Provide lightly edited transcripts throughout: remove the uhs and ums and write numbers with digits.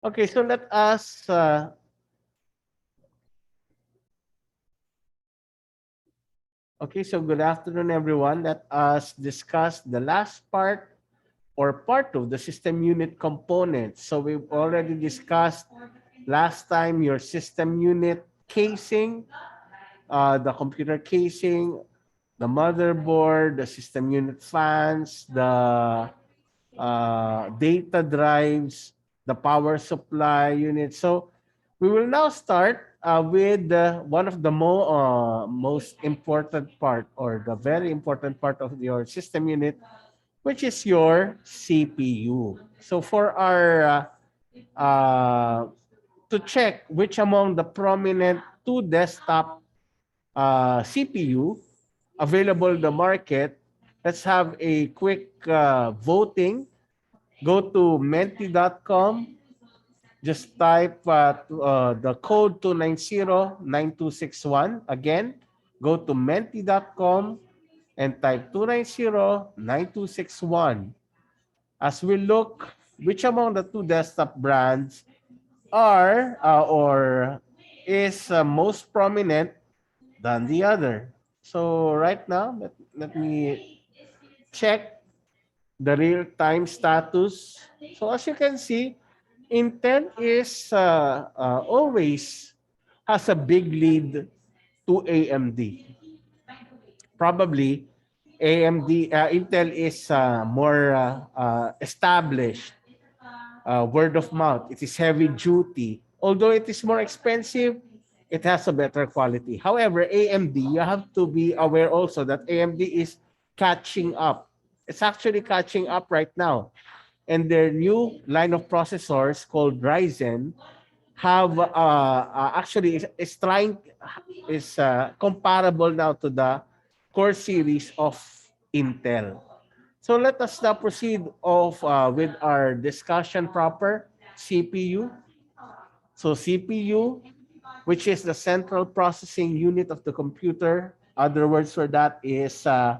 Okay, so let us okay, so good afternoon everyone. Let us discuss the last part or part of the system unit components. So we've already discussed last time your system unit casing, the computer casing, the motherboard, the system unit fans, the data drives, the power supply unit. So we will now start with one of the most important part or the very important part of your system unit, which is your CPU. So for our to check which among the prominent two desktop CPU available in the market, let's have a quick voting. Go to menti.com. Just type the code 2909261. Again, go to menti.com and type 2909261. As we look which among the two desktop brands are or is most prominent than the other. So right now, let me check the real-time status. So as you can see, Intel is always has a big lead to AMD. Probably AMD, Intel is more established. Word of mouth. It is heavy duty. Although it is more expensive, it has a better quality. However, AMD, you have to be aware also that AMD is catching up. It's actually catching up right now. And their new line of processors called Ryzen have actually is trying is comparable now to the core series of Intel. So let us now proceed with our discussion proper. CPU. So CPU, which is the central processing unit of the computer. Other words for that is uh,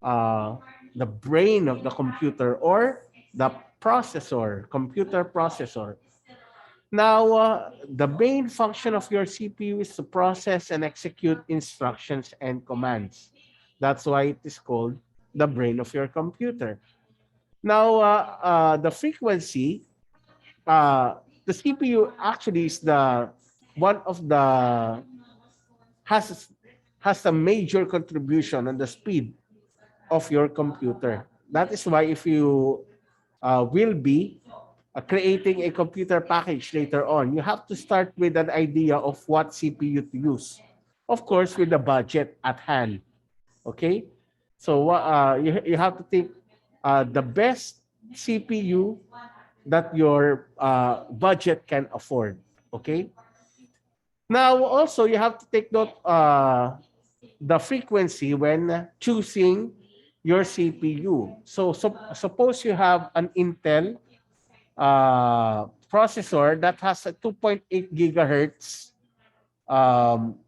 the brain of the computer or the processor, computer processor. Now, the main function of your CPU is to process and execute instructions and commands. That's why it is called the brain of your computer. Now, the frequency, the CPU actually is the one of the has has a major contribution on the speed of your computer. That is why if you will be creating a computer package later on, you have to start with an idea of what CPU to use. Of course, with the budget at hand. Okay? So you have to think the best CPU that your budget can afford. Okay? Now, also, you have to take note the frequency when choosing your CPU. So suppose you have an Intel processor that has a 2.8 gigahertz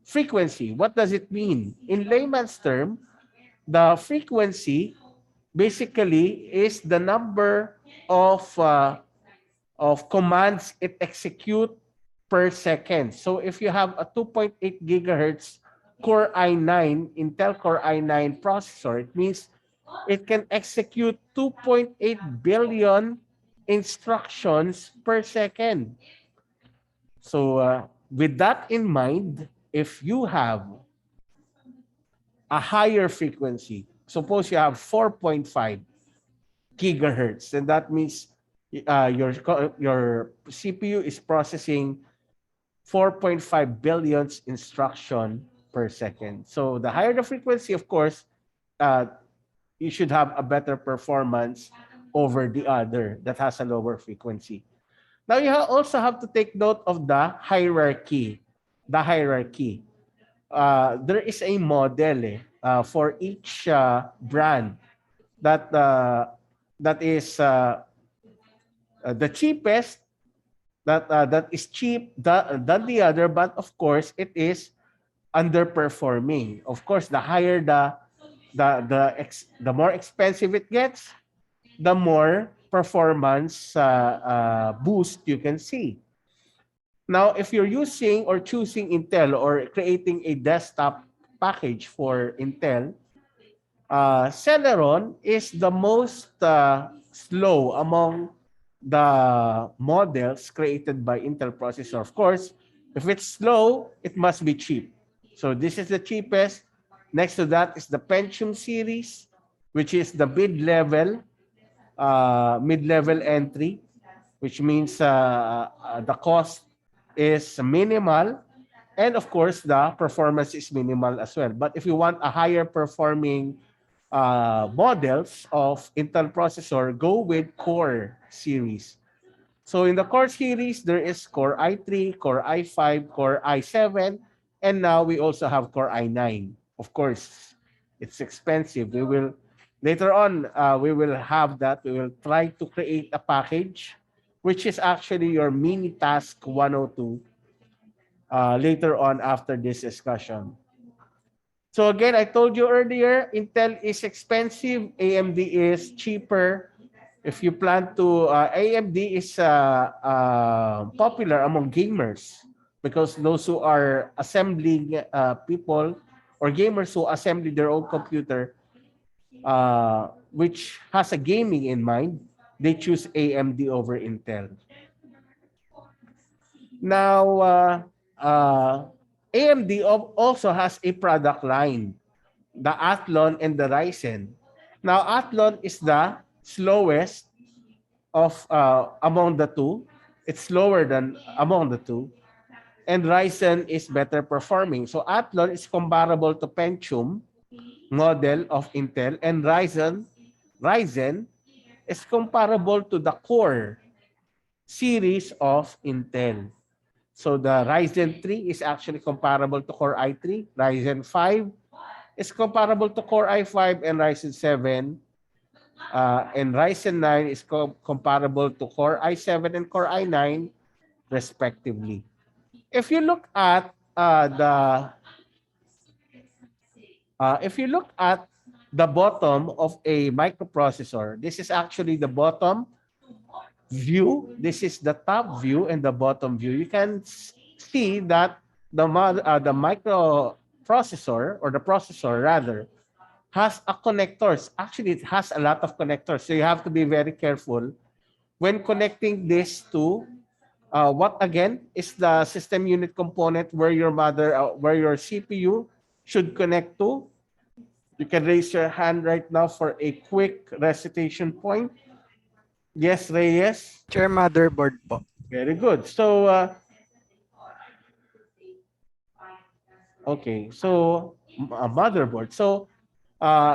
frequency. What does it mean? In layman's term, the frequency basically is the number of commands it execute per second. So if you have a 2.8 gigahertz Core i9, Intel Core i9 processor, it means it can execute 2.8 billion instructions per second. So with that in mind, if you have a higher frequency, suppose you have 4.5 gigahertz, then that means your CPU is processing 4.5 billion instruction per second. So the higher the frequency, of course, uh, you should have a better performance over the other that has a lower frequency. Now you also have to take note of the hierarchy. The hierarchy. There is a model for each brand that that is the cheapest that is cheap than the other, but of course it is underperforming. Of course, the higher the more expensive it gets, the more performance boost you can see. Now, if you're using or choosing Intel or creating a desktop package for Intel, Celeron is the most slow among the models created by Intel processor. Of course, if it's slow, it must be cheap. So this is the cheapest. Next to that is the Pentium series, which is the mid-level entry, which means the cost is minimal, and of course the performance is minimal as well. But if you want a higher performing models of Intel processor, go with Core series. So in the Core series, there is Core i3, Core i5, Core i7, and now we also have Core i9. Of course, it's expensive. We will later on we will have that. We will try to create a package, which is actually your mini task 102 later on after this discussion. So again, I told you earlier, Intel is expensive, AMD is cheaper. If you plan to, AMD is popular among gamers because those who are assembling people or gamers who assembly their own computer, which has a gaming in mind, they choose AMD over Intel. Now, AMD also has a product line, the Athlon and the Ryzen. Now, Athlon is the slowest of among the two. It's slower than among the two. And Ryzen is better performing. So Athlon is comparable to Pentium model of Intel, and Ryzen is comparable to the Core series of Intel. So the Ryzen 3 is actually comparable to Core i3. Ryzen 5 is comparable to Core i5, and Ryzen 7 and Ryzen 9 is comparable to Core i7 and Core i9 respectively. If you look at the bottom of a microprocessor, this is actually the bottom view. This is the top view and the bottom view. You can see that the microprocessor, or the processor rather, has a connectors. Actually, it has a lot of connectors. So you have to be very careful when connecting this to what again is the system unit component where where your CPU should connect to. You can raise your hand right now for a quick recitation point. Yes, Reyes. Chair, motherboard po. Very good. So, okay. So, a motherboard. So,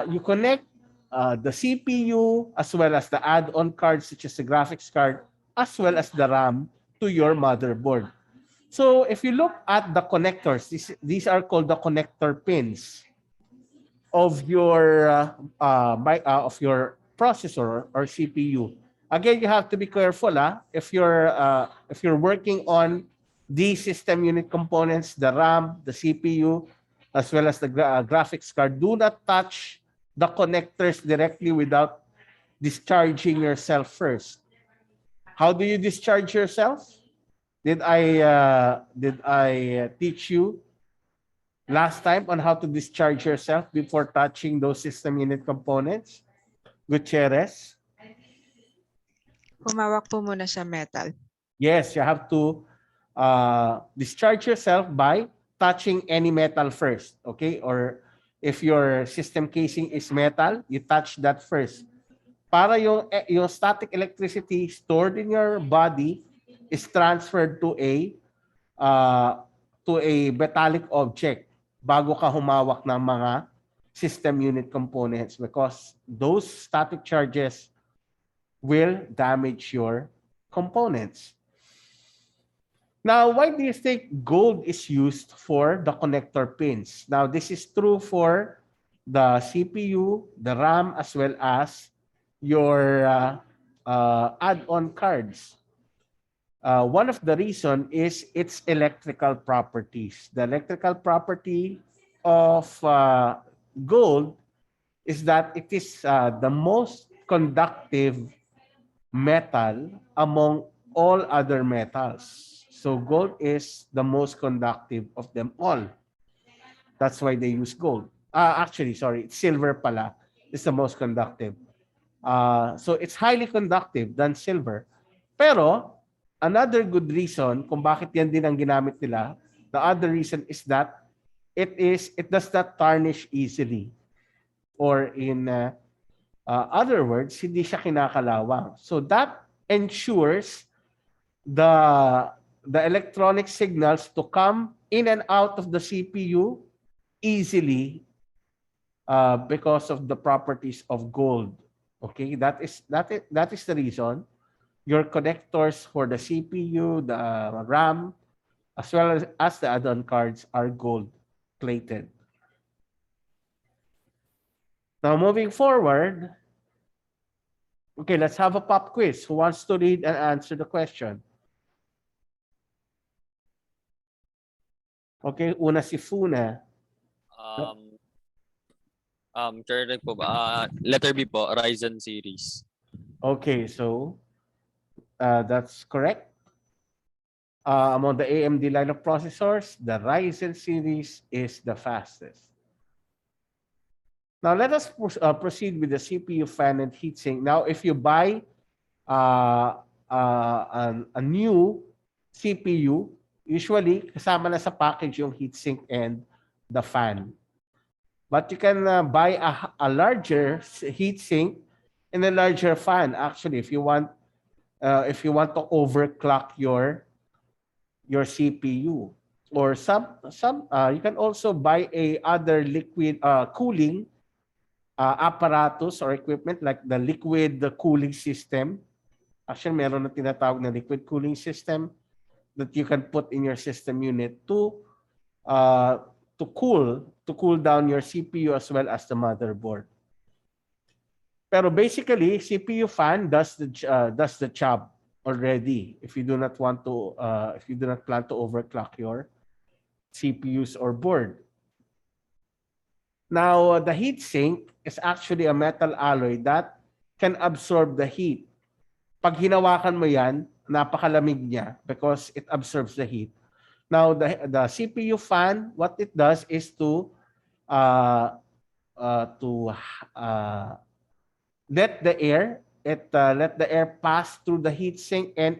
you connect the CPU as well as the add-on cards such as the graphics card as well as the RAM to your motherboard. So, if you look at the connectors, these are called the connector pins of your processor or CPU. Again, you have to be careful. If you're working on the system unit components, the RAM, the CPU, as well as the graphics card, do not touch the connectors directly without discharging yourself first. How do you discharge yourself? Did I teach you last time on how to discharge yourself before touching those system unit components? Gutierrez? Humawak po muna sa metal. Yes, you have to discharge yourself by touching any metal first, okay? Or if your system casing is metal, you touch that first. Para yung static electricity stored in your body is transferred to a metallic object bago ka humawak ng mga system unit components, because those static charges will damage your components. Now, why do you think gold is used for the connector pins? Now, this is true for the CPU, the RAM, as well as your add-on cards. One of the reason is its electrical properties. The electrical property of gold is that it is the most conductive metal among all other metals. So gold is the most conductive of them all. That's why they use gold. Actually, sorry, silver pala is the most conductive. So it's highly conductive than silver. Pero another good reason kung bakit yan din ang ginamit nila, the other reason is that it does not tarnish easily, or in other words, hindi siya kinakalawang. So that ensures the electronic signals to come in and out of the CPU easily because of the properties of gold. Okay, that is the reason your connectors for the CPU, the RAM, as well as the add-on cards are gold plated. Now moving forward, okay, let's have a pop quiz. Who wants to read and answer the question? Okay, una si Funa. Correct po ba? Letter B po, Ryzen series. Okay, so that's correct. Among the AMD line of processors, the Ryzen series is the fastest. Now, let us proceed with the CPU fan and heatsink. Now, if you buy a new CPU, usually kasama na sa package yung heatsink and the fan. But you can buy a larger heatsink and a larger fan. Actually, if you want to overclock your CPU, or you can also buy a other liquid cooling apparatus or equipment like the liquid cooling system. Actually, meron na tinatawag na liquid cooling system that you can put in your system unit to cool down your CPU as well as the motherboard. Pero basically, CPU fan does the job already if you do not plan to overclock your CPUs or board. Now, the heatsink is actually a metal alloy that can absorb the heat. Pag hinawakan mo yan, napakalamig niya because it absorbs the heat. Now, the CPU fan, what it does is to let the air pass through the heatsink, and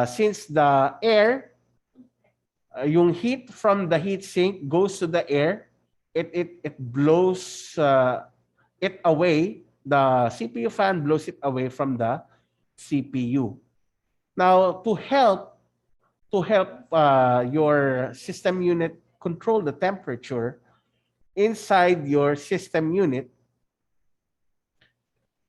since the air, yung heat from the heatsink goes to the air, it blows it away. The CPU fan blows it away from the CPU. Now, to help your system unit control the temperature inside your system unit,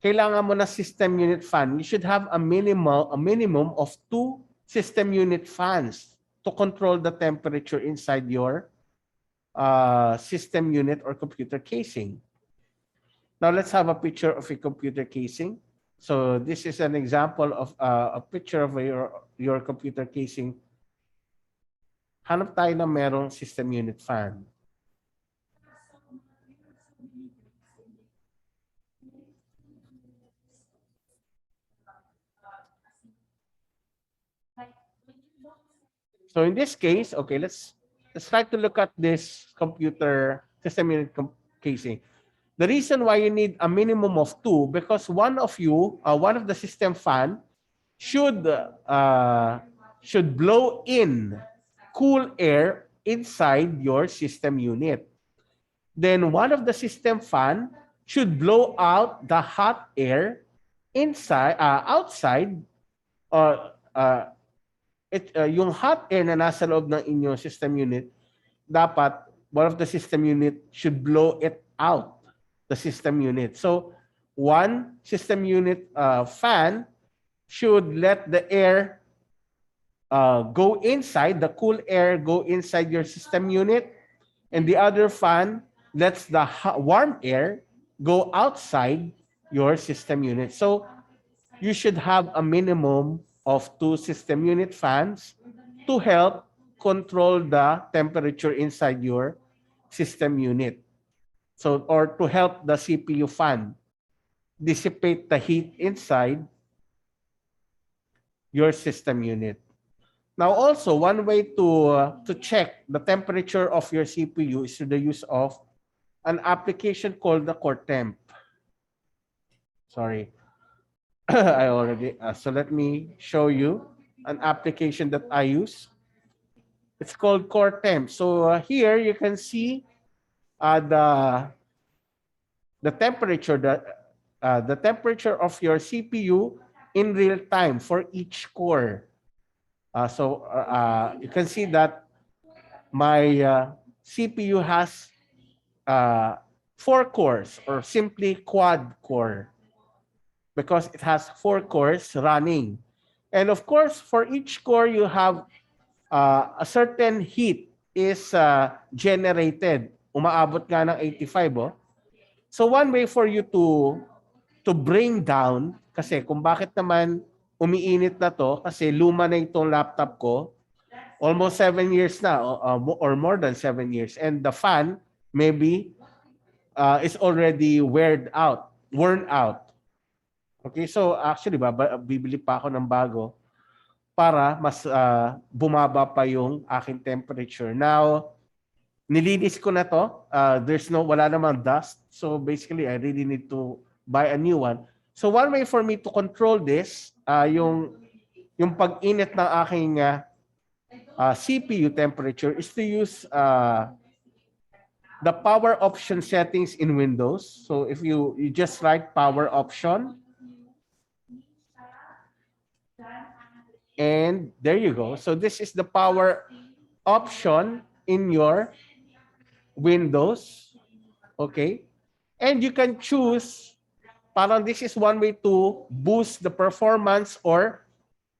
kailangan mo na system unit fan. You should have a minimum of 2 system unit fans to control the temperature inside your system unit or computer casing. Now let's have a picture of a computer casing. So this is an example of a picture of your computer casing. Hanap tayo na merong system unit fan. So in this case, okay, let's try to look at this computer system unit casing. The reason why you need a minimum of 2, because one of the system fan should blow in cool air inside your system unit. Then one of the system fan should blow out the hot air outside, or yung hot air na nasa loob ng inyong system unit, dapat one of the system unit should blow it out, the system unit. So one system unit fan should let the air go inside, the cool air go inside your system unit, and the other fan lets the warm air go outside your system unit. So you should have a minimum of 2 system unit fans to help control the temperature inside your system unit. So, or to help the CPU fan dissipate the heat inside your system unit. Now also, one way to check the temperature of your CPU is through the use of an application called the core temp. Sorry, I already, so let me show you an application that I use. It's called core temp. So here you can see the temperature, the temperature of your CPU in real time for each core. You can see that my CPU has 4 cores, or simply quad core, because it has 4 cores running. And of course, for each core, you have a certain heat is generated. Umaabot nga ng 85. Oh. So one way for you to bring down, kasi kung bakit naman umiinit na to, kasi luma na itong laptop ko, almost 7 years na, or more than 7 years. And the fan maybe is already worn out. Okay, so actually, bibili pa ako ng bago para mas bumaba pa yung aking temperature. Now, nilinis ko na to. Wala namang dust. So basically, I really need to buy a new one. So one way for me to control this, yung pag-init ng aking CPU temperature is to use the power option settings in Windows. So if you just write power option, and there you go. So this is the power option in your Windows. Okay. And you can choose, parang this is one way to boost the performance or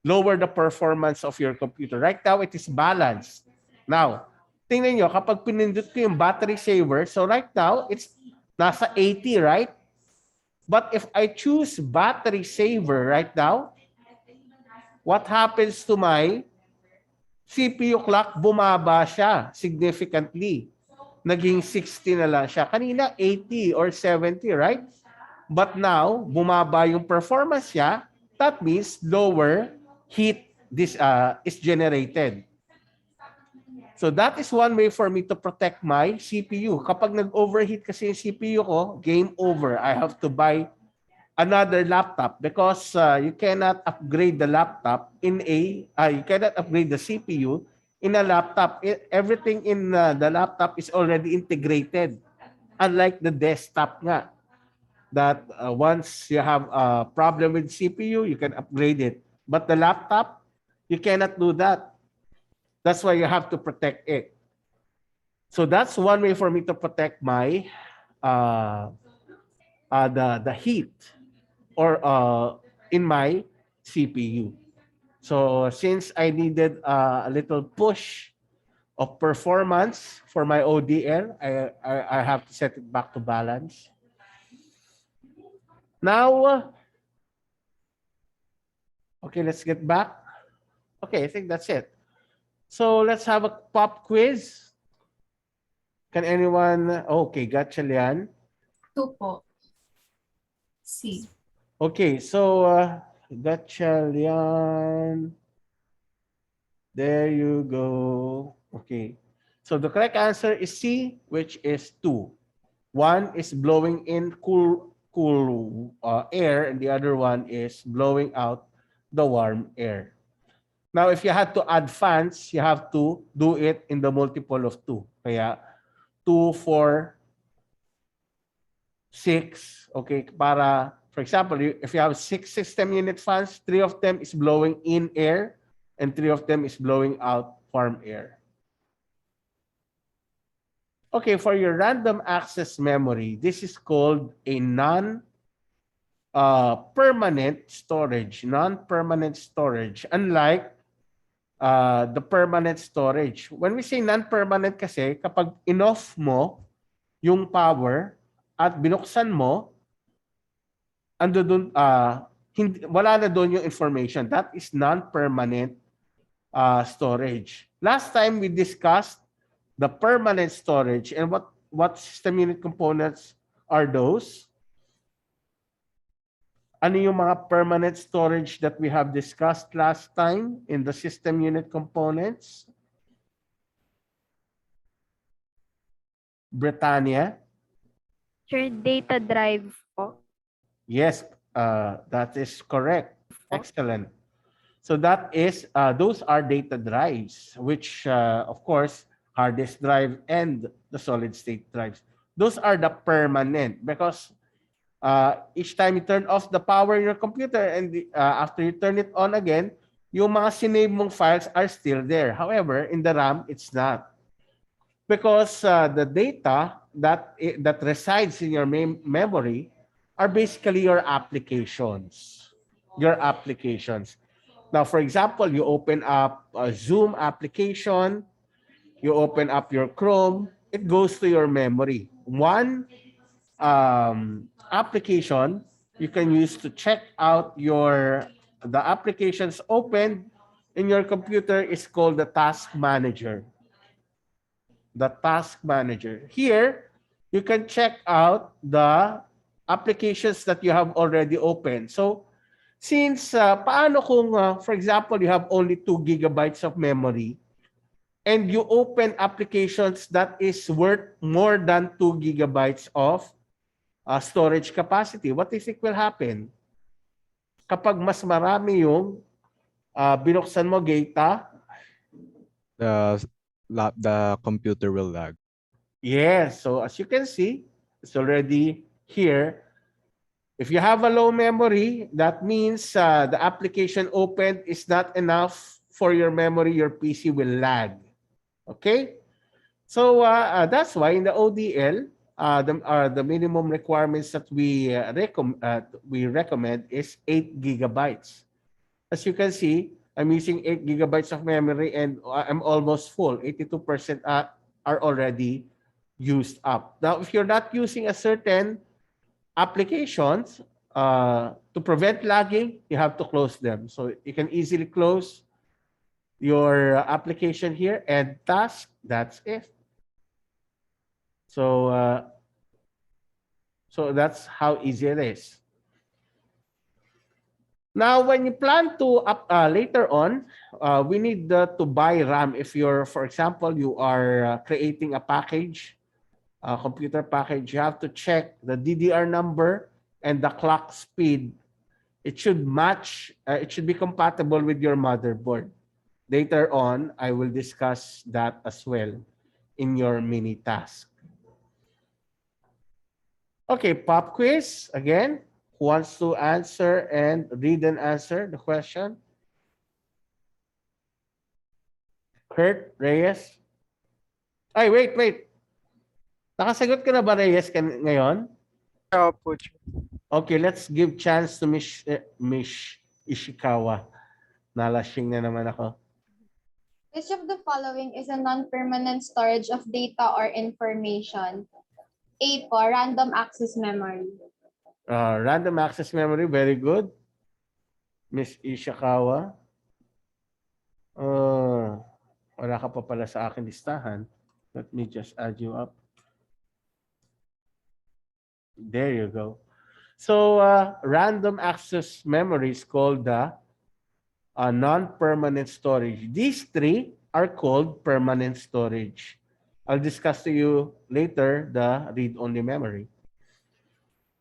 lower the performance of your computer. Right now, it is balanced. Now, tingnan nyo, kapag pinindot ko yung battery saver, so right now, it's nasa 80, right? But if I choose battery saver right now, what happens to my CPU clock? Bumaba siya significantly. Naging 60 na lang siya. Kanina, 80 or 70, right? But now, bumaba yung performance niya. That means lower heat is generated. So that is one way for me to protect my CPU. Kapag nag-overheat kasi yung CPU ko, game over. I have to buy another laptop because you cannot upgrade the laptop you cannot upgrade the CPU in a laptop. Everything in the laptop is already integrated. Unlike the desktop nga, that once you have a problem with CPU, you can upgrade it. But the laptop, you cannot do that. That's why you have to protect it. So that's one way for me to protect my the heat or in my CPU. So since I needed a little push of performance for my ODR, I have to set it back to balance. Now, okay, let's get back. Okay, I think that's it. So let's have a pop quiz. Can anyone? Okay, gotcha, Lian. 2 po. C. Okay, so gotcha, Lian. There you go. Okay, so the correct answer is C, which is 2. One is blowing in cool air, and the other one is blowing out the warm air. Now, if you had to add fans, you have to do it in the multiple of 2. Kaya 2, 4, 6. Okay, para, for example, if you have 6 system unit fans, 3 of them is blowing in air and 3 of them is blowing out warm air. Okay, for your random access memory, this is called a non-permanent storage. Non-permanent storage, unlike the permanent storage. When we say non-permanent kasi, kapag in-off mo yung power at binuksan mo, wala na doon yung information. That is non-permanent storage. Last time we discussed the permanent storage, and what system unit components are those? Ano yung mga permanent storage that we have discussed last time in the system unit components? Britannia? Sure, data drive po. Yes, that is correct. Excellent. So that is, those are data drives, which of course, hard disk drive and the solid state drives. Those are the permanent because each time you turn off the power in your computer and after you turn it on again, yung mga sinave mong files are still there. However, in the RAM, it's not. Because the data that resides in your memory are basically your applications. Your applications. Now, for example, you open up a Zoom application, you open up your Chrome, it goes to your memory. One application you can use to check out the applications opened in your computer is called the task manager. The task manager. Here, you can check out the applications that you have already opened. So, since paano kung, for example, you have only 2 gigabytes of memory and you open applications that is worth more than 2 gigabytes of storage capacity, what do you think will happen? Kapag mas marami yung binuksan mo data, the computer will lag. yes, so as you can see, it's already here. If you have a low memory, that means the application opened is not enough for your memory, your PC will lag. Okay? So that's why in the ODL, the minimum requirements that we recommend is 8 gigabytes. As you can see, I'm using 8 gigabytes of memory and I'm almost full. 82% are already used up. Now, if you're not using a certain applications, to prevent lagging, you have to close them. So you can easily close your application here and task, that's it. So, so that's how easy it is. Now, when you plan to later on, we need to buy RAM. If you're, for example, you are creating a package, a computer package, you have to check the DDR number and the clock speed. It should match, it should be compatible with your motherboard. Later on, I will discuss that as well in your mini task. Okay, pop quiz again. Who wants to answer and read and answer the question? Kurt Reyes? Ay, wait. Nakasagot ka na ba, Reyes, ngayon? Opo. Okay, let's give chance to Miss Ishikawa. Nalasing na naman ako. Which of the following is a non-permanent storage of data or information? A po, random access memory. Random access memory, very good. Miss Ishikawa. Wala ka pa pala sa akin listahan. Let me just add you up. There you go. So, random access memory is called the non-permanent storage. These three are called permanent storage. I'll discuss to you later the read-only memory.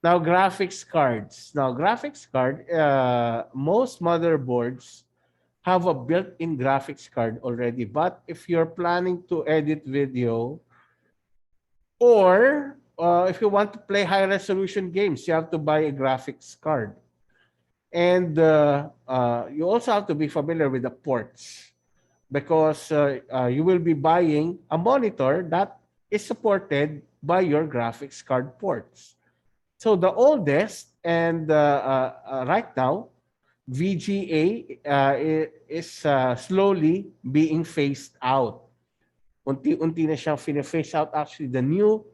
Now, graphics cards. Now, graphics card, most motherboards have a built-in graphics card already. But if you're planning to edit video or if you want to play high-resolution games, you have to buy a graphics card. And you also have to be familiar with the ports because you will be buying a monitor that is supported by your graphics card ports. So the oldest and right now, VGA is slowly being phased out. Unti-unti na siyang phase out. Actually, the new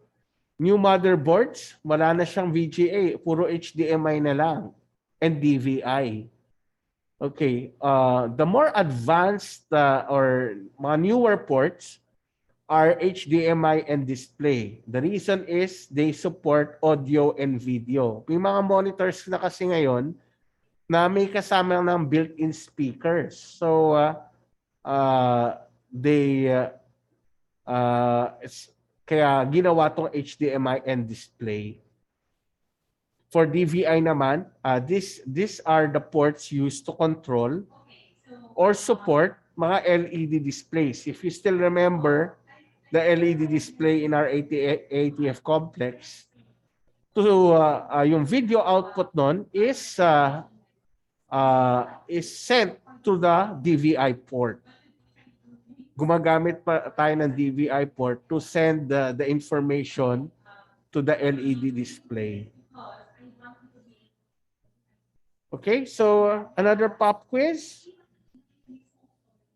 motherboards, wala na siyang VGA. Puro HDMI na lang and DVI. Okay. The more advanced or mga newer ports are HDMI and display. The reason is they support audio and video. May mga monitors na kasi ngayon na may kasama ng built-in speakers. So, kaya ginawa tong HDMI and display. For DVI naman, these are the ports used to control or support mga LED displays. If you still remember the LED display in our ATF complex, yung video output nun is sent to the DVI port. Gumagamit pa tayo ng DVI port to send the information to the LED display. Okay, so another pop quiz.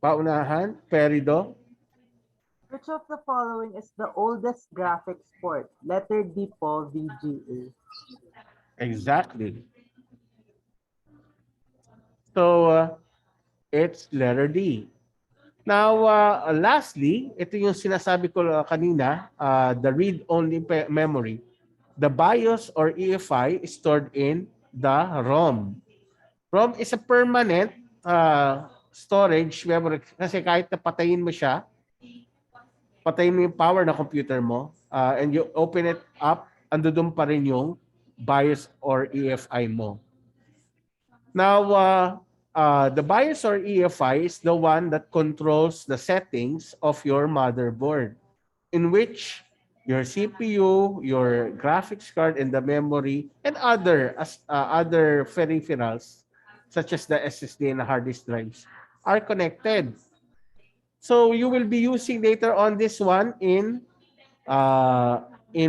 Paunahan, Perido. Which of the following is the oldest graphics port? Letter D po, VGA. Exactly. So, it's letter D. Now, lastly, ito yung sinasabi ko kanina, the read-only memory. The BIOS or EFI is stored in the ROM. ROM is a permanent storage memory kasi kahit na patayin mo siya, patayin mo yung power ng computer mo, and you open it up, andun pa rin yung BIOS or EFI mo. Now, the BIOS or EFI is the one that controls the settings of your motherboard, in which your CPU, your graphics card, and the memory, and other peripherals, such as the SSD and the hard disk drives, are connected. So you will be using later on this one in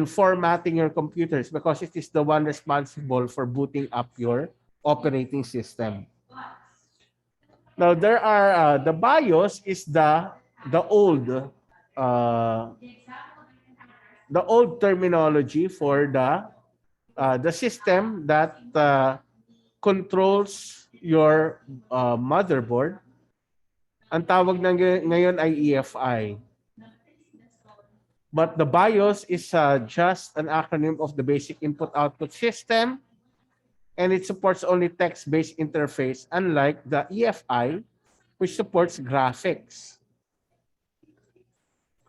formatting your computers because it is the one responsible for booting up your operating system. Now there are the BIOS is the old terminology for the system that controls your motherboard. Ang tawag na ngayon ay EFI. But the BIOS is just an acronym of the basic input-output system, and it supports only text-based interface, unlike the EFI, which supports graphics.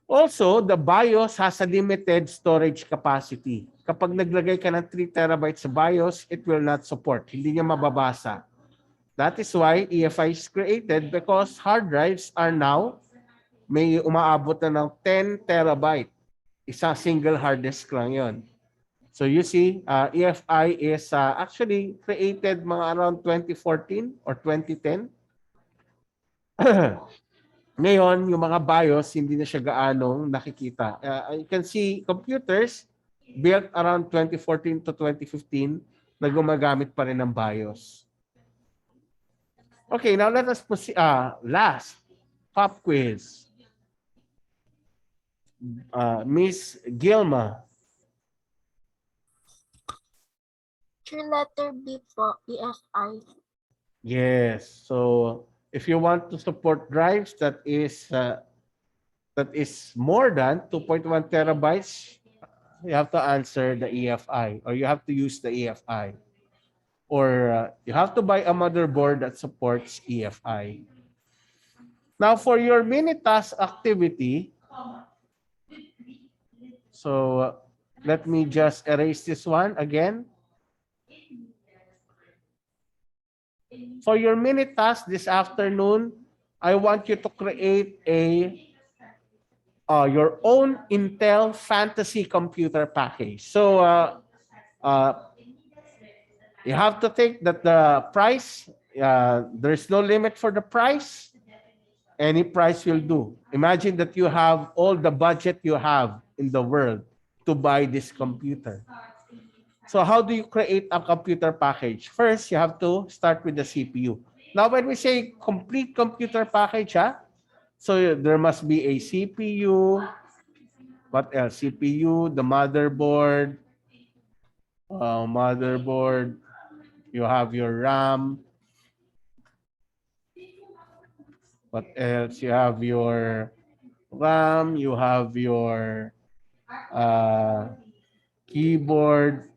Also, the BIOS has a limited storage capacity. Kapag naglagay ka ng 3 terabytes sa BIOS, it will not support. Hindi niya mababasa. That is why EFI is created because hard drives are now may umaabot na ng 10 terabyte. Isang single hard disk lang yon. So you see, EFI is actually created mga around 2014 or 2010. Ngayon, yung mga BIOS, hindi na siya gaanong nakikita. You can see computers built around 2014 to 2015 na gumagamit pa rin ng BIOS. Okay, now let us proceed. Last, pop quiz. Miss Gilma. Letter B po, EFI. Yes. So if you want to support drives that is more than 2.1 terabytes, you have to answer the EFI, or you have to use the EFI. Or you have to buy a motherboard that supports EFI. Now for your mini task activity, so let me just erase this one again. For your mini task this afternoon, I want you to create your own Intel fantasy computer package. So you have to think that the price, there's no limit for the price. Any price will do. Imagine that you have all the budget you have in the world to buy this computer. So how do you create a computer package? First, you have to start with the CPU. Now, when we say complete computer package, so there must be a CPU. What else? CPU, the motherboard. You have your RAM. What else? You have your RAM, you have your keyboard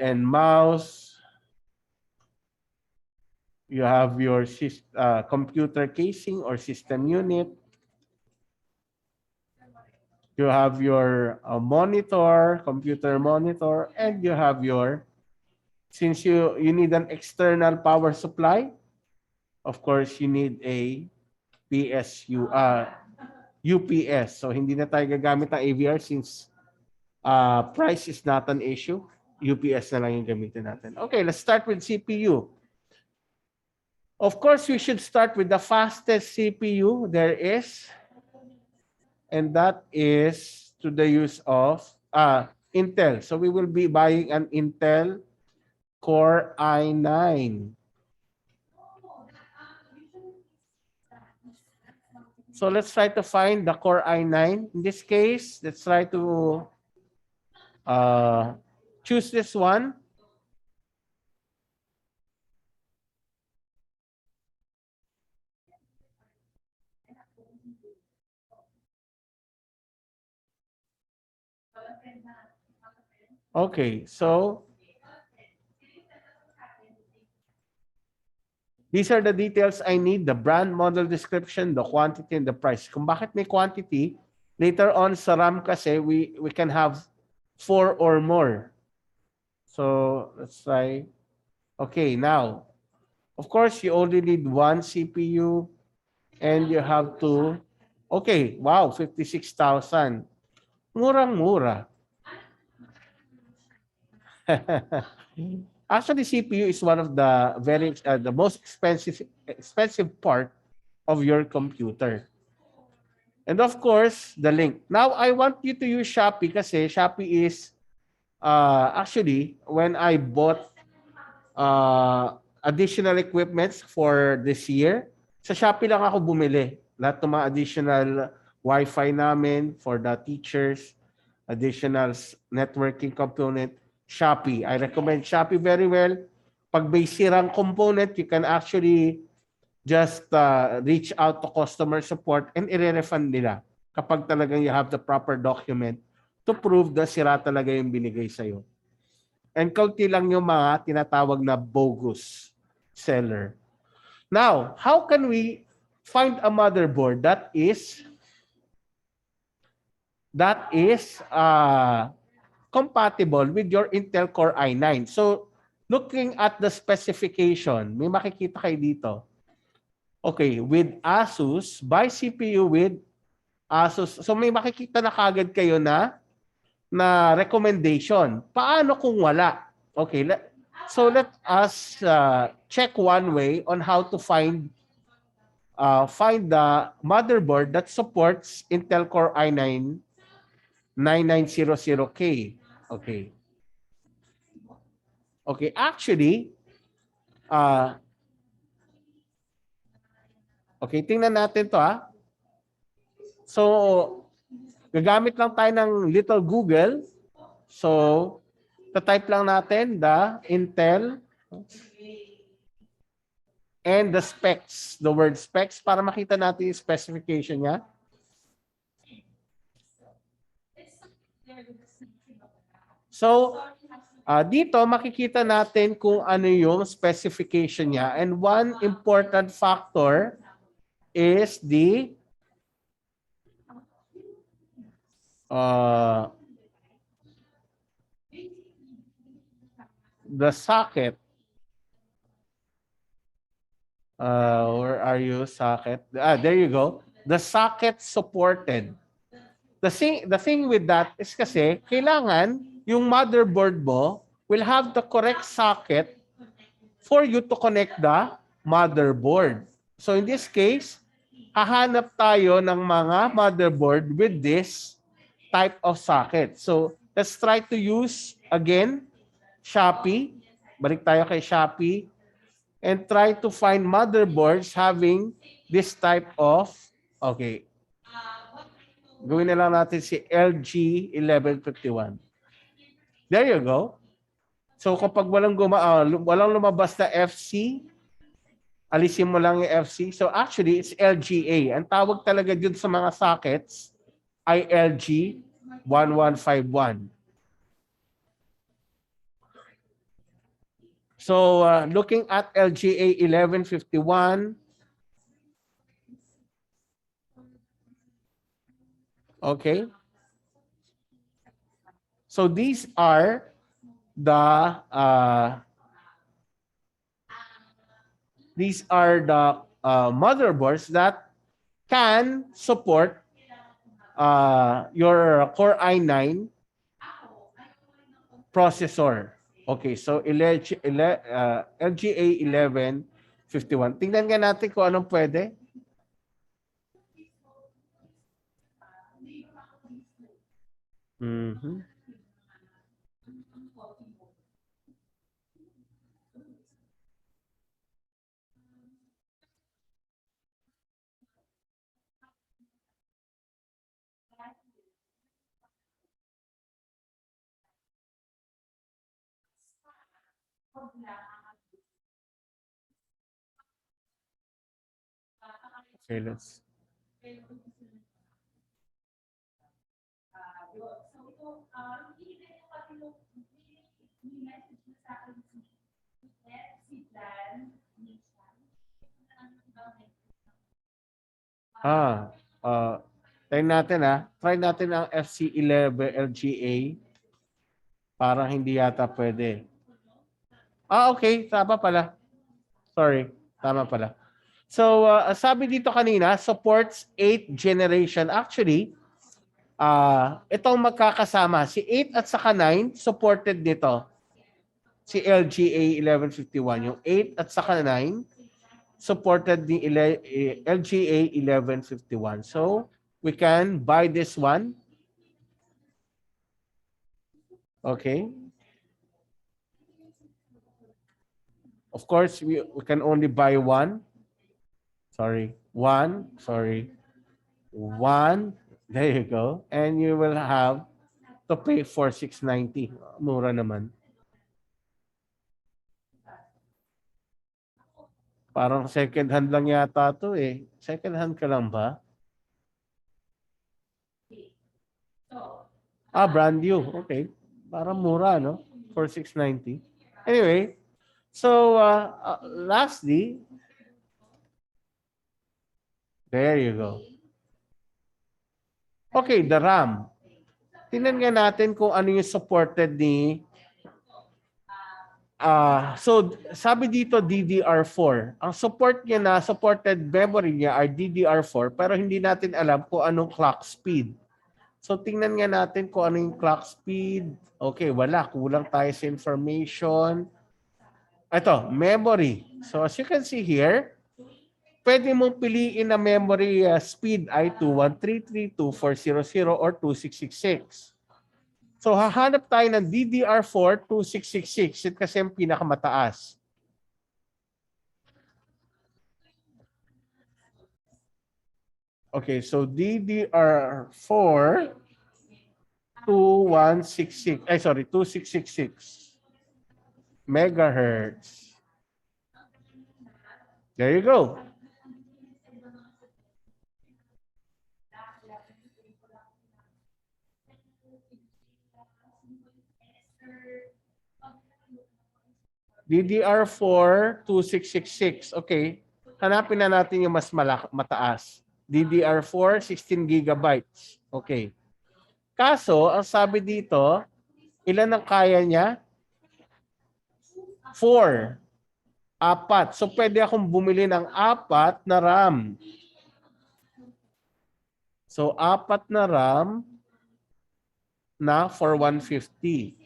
and mouse. You have your computer casing or system unit. You have your monitor, computer monitor, and you have your, since you need an external power supply, of course, you need a UPS. So, hindi na tayo gagamit ng AVR since price is not an issue. UPS na lang yung gamitin natin. Okay, let's start with CPU. Of course, we should start with the fastest CPU there is. And that is to the use of Intel. So we will be buying an Intel Core i9. So let's try to find the Core i9. In this case, let's try to choose this one. Okay, so these are the details I need, the brand, model description, the quantity, and the price. Kung bakit may quantity, later on sa RAM kasi, we can have 4 or more. So, let's try. Okay, now, of course, you only need one CPU and you have to, okay, wow, 56,000. Murang-mura. Actually, CPU is one of the the most expensive part of your computer. And of course, the link. Now, I want you to use Shopee kasi Shopee is actually when I bought additional equipments for this year, sa Shopee lang ako bumili. Lahat ng mga additional Wi-Fi namin for the teachers, additional networking component, Shopee. I recommend Shopee very well. Pag may sirang component, you can actually just reach out to customer support and i-refund nila kapag talagang you have the proper document to prove na sira talaga yung binigay sa'yo. And kaunti lang yung mga tinatawag na bogus seller. Now, how can we find a motherboard that is compatible with your Intel Core i9? So, looking at the specification, may makikita kayo dito. Okay, with Asus, buy CPU with Asus. So, may makikita na kagad kayo na recommendation. Paano kung wala? Okay, so let us check one way on how to find the motherboard that supports Intel Core i9 9900K. Okay. Okay, actually, okay, tingnan natin to ha. So, gagamit lang tayo ng little Google. So, type lang natin the Intel and the specs, the word specs, para makita natin yung specification niya. So, dito makikita natin kung ano yung specification niya. And one important factor is the socket. Where are you, socket? There you go. The socket supported. The thing with that is kasi kailangan yung motherboard mo will have the correct socket for you to connect the motherboard. So in this case, hahanap tayo ng mga motherboard with this type of socket. So let's try to use again Shopee. Balik tayo kay Shopee and try to find motherboards having this type of, okay. Gawin na lang natin si LG1151. There you go. So kapag walang lumabas na FC, alisin mo lang yung FC. So actually, it's LGA. Ang tawag talaga dun sa mga sockets ay LG1151. So looking at LGA 1151, okay. So these are the motherboards that can support your Core i9 processor. Okay, so LGA 1151. Tingnan nga natin kung anong pwede. Mhm. Okay, let's. Ah, try natin Try natin ang FC11 LGA. Parang hindi yata pwede. Okay. Tama pala. Sorry. Tama pala. So, sabi dito kanina, supports 8th generation. Actually, itong magkakasama. Si 8 at saka 9, supported dito. Si LGA 1151. Yung 8 at saka 9, supported the LGA 1151. So, we can buy this one. Okay. Of course, we can only buy one. Sorry. One. Sorry. One. There you go. And you will have to pay for 690. Mura naman. Parang second hand lang yata to eh. Second hand ka lang ba? Brand new. Okay. Parang mura, no? For 690. Anyway, so lastly, there you go. Okay, the RAM. Tingnan nga natin kung ano yung supported ni so sabi dito DDR4. Ang support niya na supported memory niya are DDR4 pero hindi natin alam kung anong clock speed. So tingnan nga natin kung ano yung clock speed. Okay, wala. Kulang tayo sa information. Ito, memory. So as you can see here, pwede mong piliin na memory speed ay 2133, 2400 or 2666. So hahanap tayo ng DDR4 2666. Ito kasi ang pinakamataas. Okay, so DDR4 2166. 2666 megahertz. There you go. DDR4 2666. Okay. Hanapin na natin yung mas mataas. DDR4 16 gigabytes. Okay. Kaso, ang sabi dito, ilan ang kaya niya? 4. 4. So pwede akong bumili ng 4 na RAM. So 4 na RAM na for 150.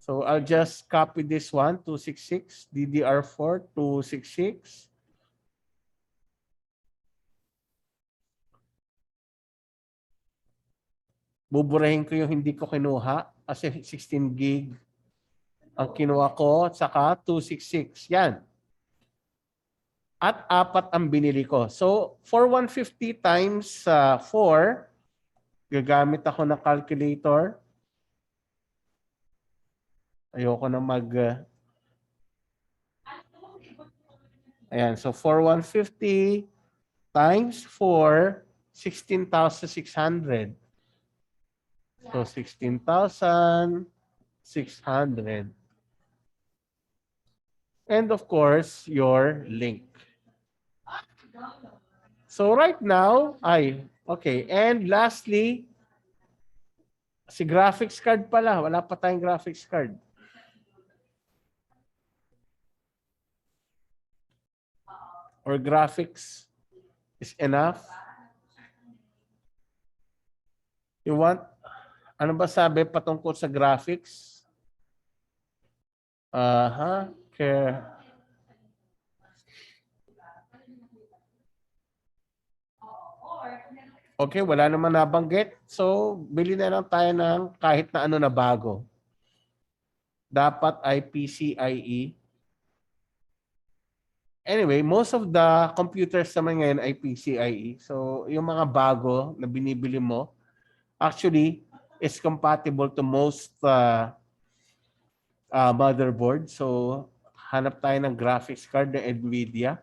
So I'll just copy this one, 266, DDR4, 266. Buburahin ko yung hindi ko kinuha kasi 16 gig ang kinuha ko at saka 266. Yan. At 4 ang binili ko. So for 150 times 4, gagamit ako ng calculator. Ayoko na Ayan, so 4150 times 4, 16,600. So 16,600. And of course, your link. So right now, okay. And lastly, si graphics card pala. Wala pa tayong graphics card. Or graphics is enough. You want, ano ba sabi patungkol sa graphics? Care. Okay, wala naman nabanggit. So, bili na lang tayo ng kahit na ano na bago. Dapat ay PCIe. Anyway, most of the computers naman ngayon ay PCIe. So, yung mga bago na binibili mo, actually, is compatible to most motherboard. So, hanap tayo ng graphics card na NVIDIA.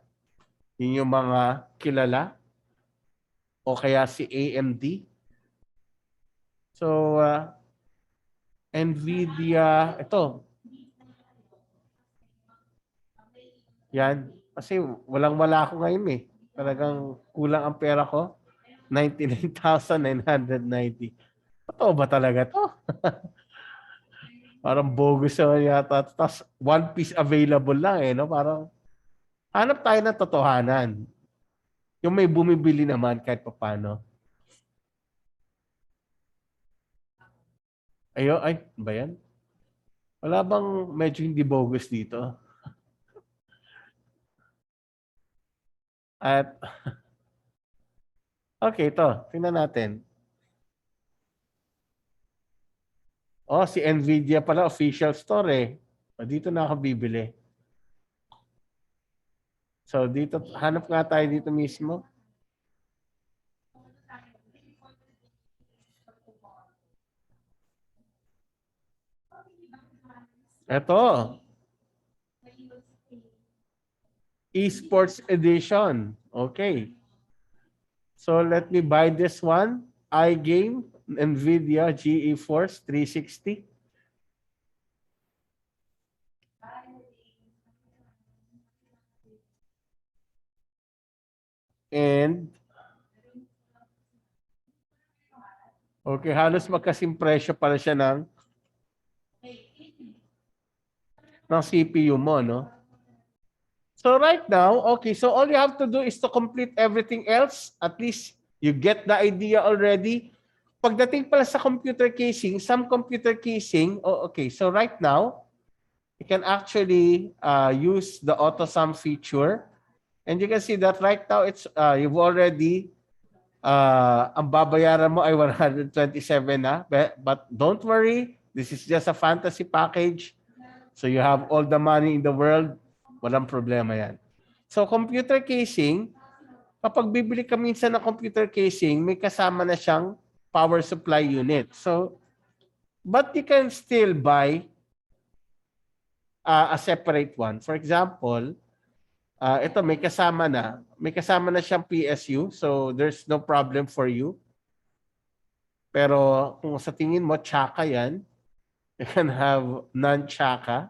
Yun yung mga kilala. O kaya si AMD. So, NVIDIA, ito. Yan. Kasi walang-wala ako ngayon eh. Talagang kulang ang pera ko. 99,990. Totoo ba talaga to? Parang bogus naman yata. Tapos one piece available lang eh. No? Parang hanap tayo ng totohanan. Yung may bumibili naman kahit pa paano. Ay, ba yan? Wala bang medyo hindi bogus dito? At, okay, ito. Tingnan natin. Oh, si NVIDIA pala, official store eh. Dito na ako bibili. So, dito, hanap nga tayo dito mismo. Ito. Esports Edition. Okay. So, let me buy this one. iGame, NVIDIA GeForce 360. And, okay, halos magkasing presyo pala siya ng CPU mo, no? So right now, okay, so all you have to do is to complete everything else. At least you get the idea already. Pagdating pala sa computer casing, some computer casing, okay, so right now, you can actually use the auto sum feature. And you can see that right now, it's you've already, ang babayaran mo ay 127 na. But don't worry, this is just a fantasy package. So you have all the money in the world. Walang problema yan. So computer casing, kapag bibili ka minsan ng computer casing, may kasama na siyang power supply unit. So, but you can still buy a separate one. For example, ito may kasama na. May kasama na siyang PSU. So there's no problem for you. Pero kung sa tingin mo, tsaka yan, you can have non-tsaka.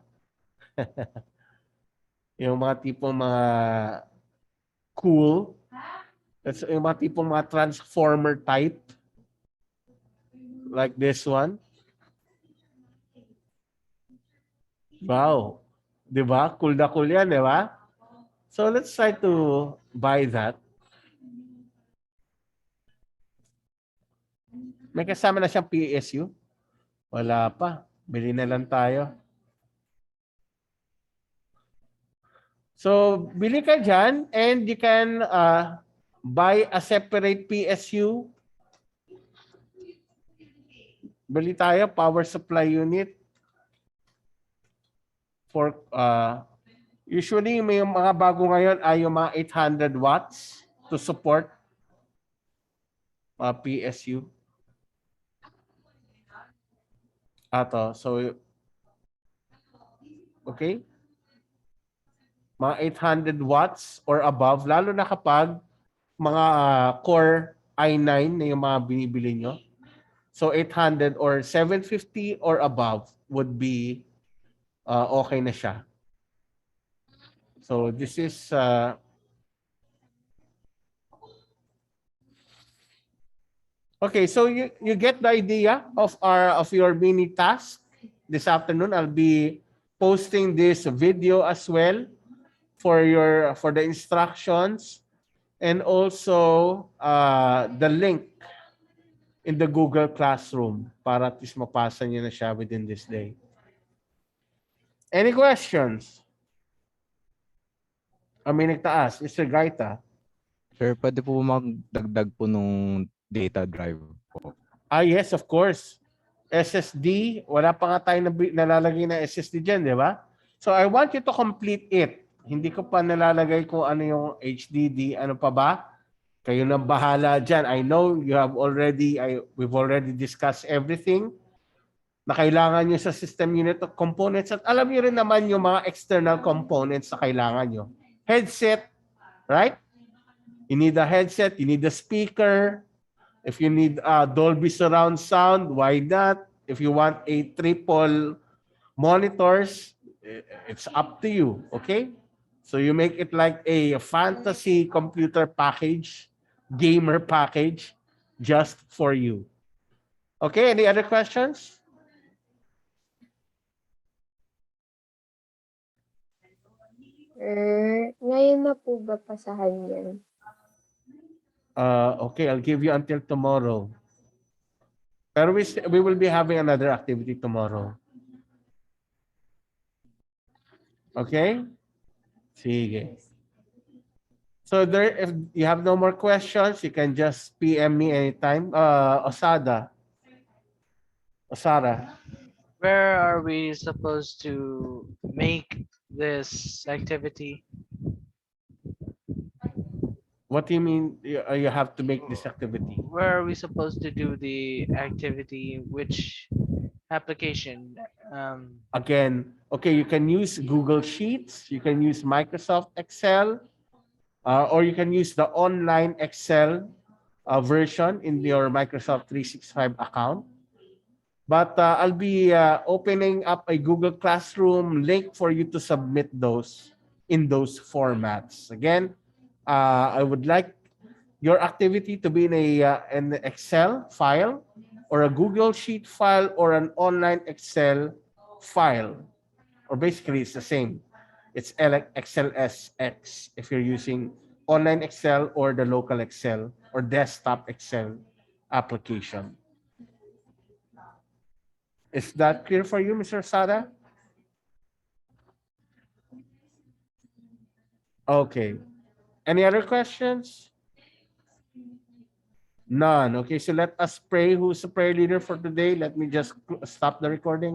Yung mga tipong mga cool. That's yung mga tipong mga transformer type. Like this one. Wow. Diba? Cool na cool yan, diba? So let's try to buy that. May kasama na siyang PSU? Wala pa. Bili na lang tayo. So, bili ka dyan and you can buy a separate PSU. Bili tayo, power supply unit. For, usually, may mga bago ngayon ay yung mga 800 watts to support PSU. Ato, so, okay. mga 800 watts or above, lalo na kapag mga Core i9 na yung mga binibili nyo. So 800 or 750 or above would be okay na siya. So this is okay, so you get the idea of your mini task. This afternoon I'll be posting this video as well for the instructions and also the link in the Google Classroom para at least mapasa niyo na siya within this day. Any questions? May nagtaas, Mr. Gaita. Sir, pwede po magdagdag po nung data drive po. Yes, of course. SSD, wala pa nga tayo nalalagay na SSD dyan, di ba? So I want you to complete it. Hindi ko pa nalalagay kung ano yung HDD, ano pa ba? Kayo na bahala dyan. I know you have we've already discussed everything na kailangan nyo sa system unit of components at alam nyo rin naman yung mga external components na kailangan nyo. Headset, right? You need a headset, you need a speaker. If you need Dolby surround sound, why not? If you want a triple monitors, it's up to you, okay? So you make it like a fantasy computer package, gamer package, just for you. Okay, any other questions? Ngayon na po ba pasahan yan? Okay, I'll give you until tomorrow. Pero we will be having another activity tomorrow. Okay? Sige. So if you have no more questions, you can just PM me anytime. Osada. Where are we supposed to make this activity? What do you mean you have to make this activity? Where are we supposed to do the activity? Which application? Again, okay, you can use Google Sheets, you can use Microsoft Excel, or you can use the online Excel version in your Microsoft 365 account. But I'll be opening up a Google Classroom link for you to submit those in those formats. Again, I would like your activity to be in an Excel file or a Google Sheet file or an online Excel file. Or basically, it's the same. It's XLSX if you're using online Excel or the local Excel or desktop Excel application. Is that clear for you, Mr. Sada? Okay. Any other questions? None. Okay, so let us pray. Who's the prayer leader for today? Let me just stop the recording.